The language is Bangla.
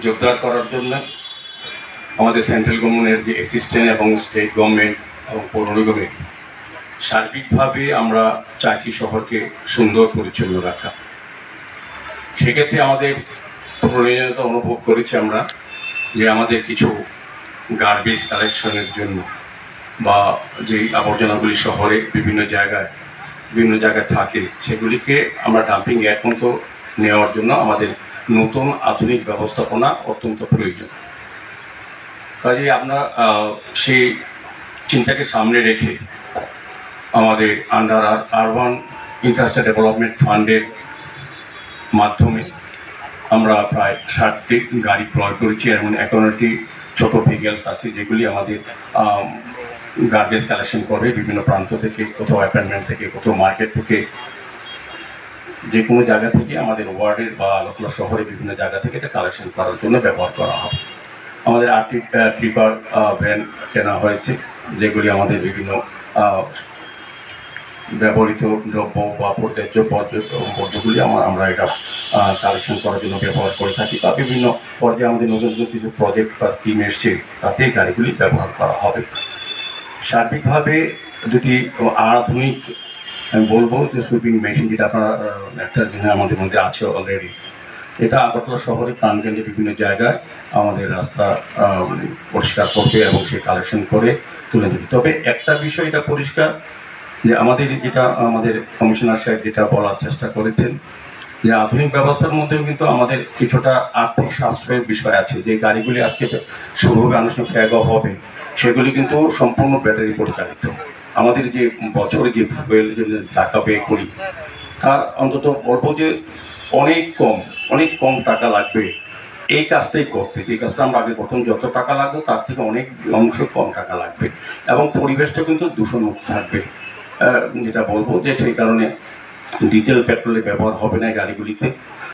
জোরদার করার জন্য আমাদের সেন্ট্রাল গভর্নমেন্টের যে অ্যাসিস্ট্যান্ট এবং স্টেট গভর্নমেন্ট এবং পৌর নিগমের সার্বিকভাবে আমরা চাইছি শহরকে সুন্দর পরিচ্ছন্ন রাখা। সেক্ষেত্রে আমাদের প্রয়োজনীয়তা অনুভব করেছি আমরা যে আমাদের কিছু গার্বেজ কালেকশনের জন্য বা যে আবর্জনাগুলি শহরে বিভিন্ন জায়গায় থাকে সেগুলিকে আমরা ডাম্পিং ইয়ার্ড মতো নেওয়ার জন্য আমাদের নতুন আধুনিক ব্যবস্থাপনা অত্যন্ত প্রয়োজন। কাজে আমরা সেই চিন্তাকে সামনে রেখে আমাদের আন্ডার আরবান ইনফ্রাস্ট্রাকচার ডেভেলপমেন্ট ফান্ডের মাধ্যমে আমরা প্রায় 60টি গাড়ি ক্রয় করেছি। এমন 51টি ছোটো ভেহিকেলস আছে যেগুলি আমাদের গার্বেজ কালেকশন করবে বিভিন্ন প্রান্ত থেকে, কোথাও অ্যাপার্টমেন্ট থেকে, কোথাও মার্কেট থেকে, যে কোনো জায়গা থেকে আমাদের ওয়ার্ডের বা আগরতলা শহরে বিভিন্ন জায়গা থেকে এটা কালেকশন করার জন্য ব্যবহার করা হবে। আমাদের 8টি ট্রিপার ভ্যান কেনা হয়েছে যেগুলি আমাদের বিভিন্ন ব্যবহৃত দ্রব্য বা পর্যাপ্ত পদ্মগুলি আমরা এটা কালেকশন করার জন্য ব্যবহার করে থাকি। বা বিভিন্ন পর্যায়ে আমাদের নতুন কিছু প্রজেক্ট বা স্কিম এসছে তাতে গাড়িগুলি ব্যবহার করা হবে। সার্বিকভাবে দুটি আধুনিক আমি বলবো যে সুইপিং মেশিন, যেটা আপনারা একটা জিনিস আমাদের মধ্যে আছে অলরেডি, এটা আগরতলা শহরের প্রাণকেন্দ্রে বিভিন্ন জায়গায় আমাদের রাস্তা পরিষ্কার করবে এবং সে কালেকশন করে তুলে দেবে। তবে একটা বিষয় এটা পরিষ্কার যে আমাদের যেটা আমাদের কমিশনার সাহেব যেটা বলার চেষ্টা করেছেন যে আধুনিক ব্যবস্থার মধ্যেও কিন্তু আমাদের কিছুটা আর্থিক সাশ্রয়ের বিষয় আছে। যে গাড়িগুলি আজকে শুরু হবে, আনুষ্ঠানিক ফ্ল্যাগ অফ হবে, সেগুলি কিন্তু সম্পূর্ণ ব্যাটারি পরিচালিত। আমাদের যে বছরে যে ফুয়েল যে টাকা ব্যয় করি তার অন্তত বলবো যে অনেক কম টাকা লাগবে এই কাজটাই করতে। যে কাজটা আমরা আগে প্রথম যত টাকা লাগবে তার থেকে অনেক অংশ কম টাকা লাগবে এবং পরিবেশটা কিন্তু দূষণমুক্ত থাকবে। যেটা বলবো যে সেই কারণে ডিজেল পেট্রোলের ব্যবহার হবে না গাড়িগুলিতে।